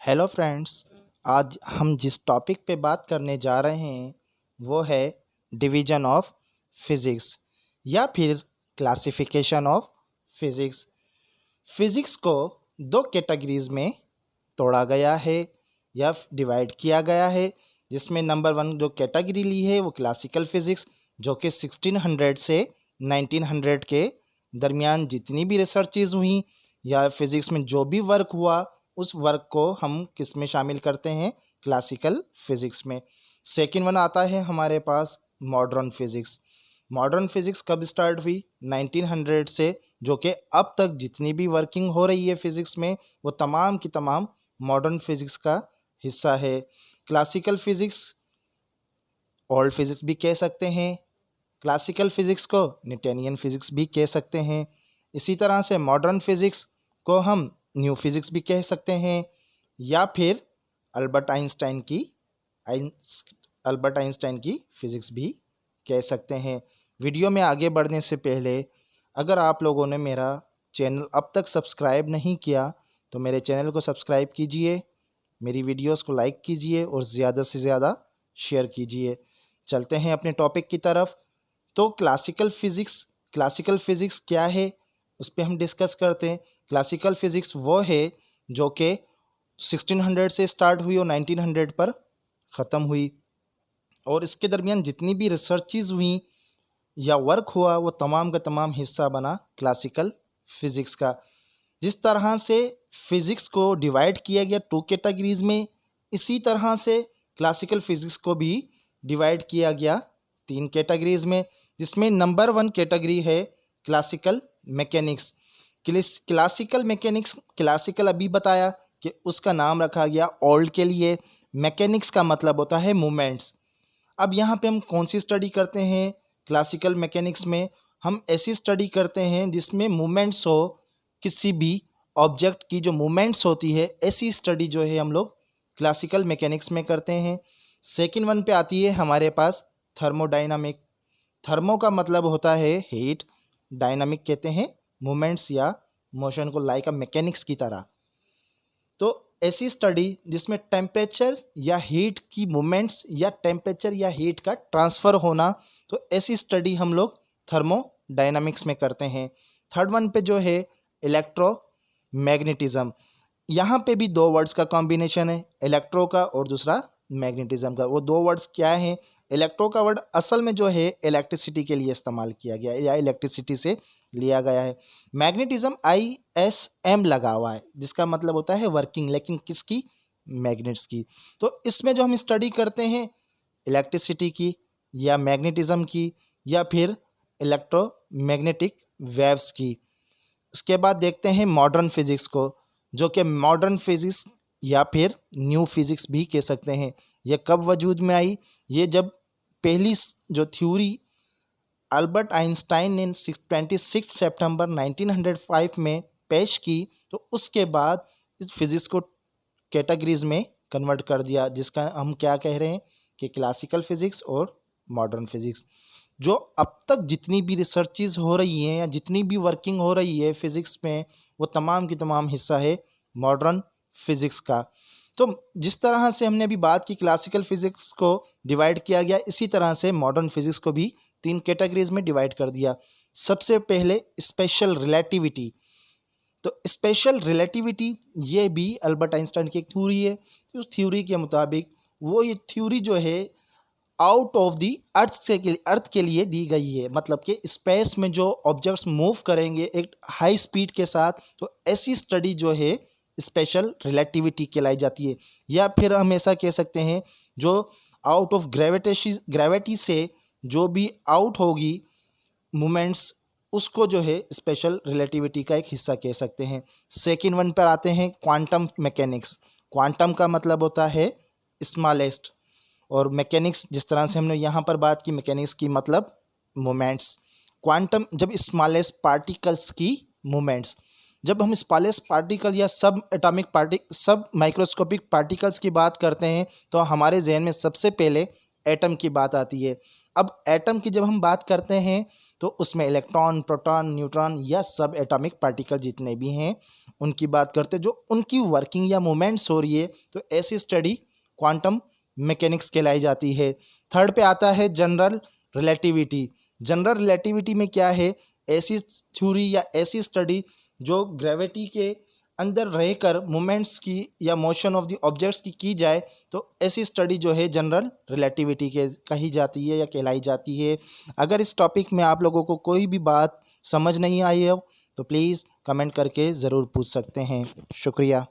Hello friends. आज हम जिस टॉपिक पे बात करने जा रहे हैं वो है डिवीजन ऑफ फिज़िक्स या फिर क्लासिफिकेशन ऑफ फिज़िक्स। फिज़िक्स को दो कैटेगरीज में तोड़ा गया है या डिवाइड किया गया है, जिसमें नंबर वन जो कैटेगरी ली है वो क्लासिकल फिज़िक्स, जो कि 1600 से 1900 के दरमियान जितनी भी रिसर्चेज हुई या फिज़िक्स में जो भी वर्क हुआ उस वर्क को हम किस में शामिल करते हैं, क्लासिकल फिज़िक्स में। सेकंड वन आता है हमारे पास मॉडर्न फिज़िक्स। मॉडर्न फिज़िक्स कब स्टार्ट हुई? 1900 से, जो कि अब तक जितनी भी वर्किंग हो रही है फिज़िक्स में वो तमाम की तमाम मॉडर्न फिज़िक्स का हिस्सा है। क्लासिकल फिज़िक्स ओल्ड फिज़िक्स भी कह सकते हैं, क्लासिकल फिज़िक्स को न्यूटोनियन फिज़िक्स भी कह सकते हैं। इसी तरह से मॉडर्न फिज़िक्स को हम न्यू फिज़िक्स भी कह सकते हैं या फिर अल्बर्ट आइंस्टाइन की फिज़िक्स भी कह सकते हैं। वीडियो में आगे बढ़ने से पहले अगर आप लोगों ने मेरा चैनल अब तक सब्सक्राइब नहीं किया तो मेरे चैनल को सब्सक्राइब कीजिए, मेरी वीडियोस को लाइक कीजिए और ज़्यादा से ज़्यादा शेयर कीजिए। चलते हैं अपने टॉपिक की तरफ। तो क्लासिकल फ़िज़िक्स क्या है उस पर हम डिस्कस करते हैं। क्लासिकल फ़िज़िक्स वो है जो कि 1600 से स्टार्ट हुई और 1900 पर ख़त्म हुई, और इसके दरमियान जितनी भी रिसर्चेज हुई या वर्क हुआ वो तमाम का तमाम हिस्सा बना क्लासिकल फ़िज़िक्स का। जिस तरह से फ़िज़िक्स को डिवाइड किया गया टू कैटेगरीज में, इसी तरह से क्लासिकल फ़िज़िक्स को भी डिवाइड किया गया तीन कैटेगरीज में, जिसमें नंबर वन कैटेगरी है क्लासिकल मैकेनिक्स। क्लासिकल अभी बताया कि उसका नाम रखा गया ओल्ड के लिए। मैकेनिक्स का मतलब होता है मूवमेंट्स। अब यहाँ पे हम कौन सी स्टडी करते हैं? क्लासिकल मैकेनिक्स में हम ऐसी स्टडी करते हैं जिसमें मूवमेंट्स हो, किसी भी ऑब्जेक्ट की जो मूवमेंट्स होती है ऐसी स्टडी जो है हम लोग क्लासिकल मैकेनिक्स में करते हैं। सेकंड वन पे आती है हमारे पास थर्मोडाइनामिक। थर्मो का मतलब होता है हीट, डायनामिक कहते हैं मूवमेंट्स या मोशन को, लाइक अ मैकेनिक्स की तरह। तो ऐसी स्टडी जिसमें टेम्परेचर या हीट की मूवमेंट्स या टेम्परेचर या हीट का ट्रांसफ़र होना, तो ऐसी स्टडी हम लोग थर्मोडायनामिक्स में करते हैं। थर्ड वन पे जो है इलेक्ट्रोमैग्नेटिज्म। यहाँ पे भी दो वर्ड्स का कॉम्बिनेशन है, इलेक्ट्रो का और दूसरा मैग्नेटिज्म का। वो दो वर्ड्स क्या हैं? इलेक्ट्रो का वर्ड असल में जो है इलेक्ट्रिसिटी के लिए इस्तेमाल किया गया है या इलेक्ट्रिसिटी से लिया गया है। मैग्नेटिज्म ISM लगा हुआ है जिसका मतलब होता है वर्किंग, लेकिन किसकी? मैग्नेट्स की। तो इसमें जो हम स्टडी करते हैं इलेक्ट्रिसिटी की या मैग्नेटिज्म की या फिर इलेक्ट्रोमैग्नेटिक वेव्स की। इसके बाद देखते हैं मॉडर्न फिज़िक्स को, जो कि मॉडर्न फिज़िक्स या फिर न्यू फिज़िक्स भी कह सकते हैं। ये कब वजूद में आई? ये जब पहली जो थ्योरी अल्बर्ट आइंस्टाइन ने 26 सितंबर 1905 में पेश की, तो उसके बाद इस फिज़िक्स को कैटेगरीज में कन्वर्ट कर दिया, जिसका हम क्या कह रहे हैं कि क्लासिकल फिज़िक्स और मॉडर्न फिज़िक्स। जो अब तक जितनी भी रिसर्चेज हो रही हैं या जितनी भी वर्किंग हो रही है फिज़िक्स में, वो तमाम की तमाम हिस्सा है मॉडर्न फिज़िक्स का। तो जिस तरह से हमने अभी बात की क्लासिकल फिज़िक्स को डिवाइड किया गया, इसी तरह से मॉडर्न फिज़िक्स को भी तीन कैटेगरीज में डिवाइड कर दिया। सबसे पहले स्पेशल रिलेटिविटी। तो स्पेशल रिलेटिविटी ये भी अल्बर्ट आइंस्टाइन की एक थ्योरी है। उस थ्योरी के मुताबिक वो ये थ्योरी जो है आउट ऑफ दी अर्थ के लिए दी गई है, मतलब कि स्पेस में जो ऑब्जेक्ट्स मूव करेंगे एक हाई स्पीड के साथ, तो ऐसी स्टडी जो है स्पेशल रिलेटिविटी कहलाई जाती है। या फिर हम ऐसा कह सकते हैं जो आउट ऑफ ग्रेविटी से जो भी आउट होगी मोमेंट्स, उसको जो है स्पेशल रिलेटिविटी का एक हिस्सा कह सकते हैं। सेकेंड वन पर आते हैं क्वांटम मैकेनिक्स। क्वांटम का मतलब होता है स्मॉलेस्ट, और मैकेनिक्स जिस तरह से हमने यहाँ पर बात की, मैकेनिक्स की मतलब मोमेंट्स। क्वांटम जब स्मॉलेस्ट पार्टिकल्स की मोमेंट्स, जब हम स्मॉलेस्ट पार्टिकल या सब माइक्रोस्कोपिक पार्टिकल्स की बात करते हैं तो हमारे जहन में सबसे पहले एटम की बात आती है। अब एटम की जब हम बात करते हैं तो उसमें इलेक्ट्रॉन, प्रोटॉन, न्यूट्रॉन या सब एटॉमिक पार्टिकल जितने भी हैं उनकी बात करते हैं, जो उनकी वर्किंग या मूवमेंट्स हो रही है, तो ऐसी स्टडी क्वांटम मैकेनिक्स कहलाई जाती है। थर्ड पे आता है जनरल रिलेटिविटी। जनरल रिलेटिविटी में क्या है, ऐसी थ्योरी या ऐसी स्टडी जो ग्रेविटी के अंदर रहकर मोमेंट्स की या मोशन ऑफ द ऑब्जेक्ट्स की जाए, तो ऐसी स्टडी जो है जनरल रिलेटिविटी के कही जाती है या कहलाई जाती है। अगर इस टॉपिक में आप लोगों को कोई भी बात समझ नहीं आई हो तो प्लीज़ कमेंट करके ज़रूर पूछ सकते हैं। शुक्रिया।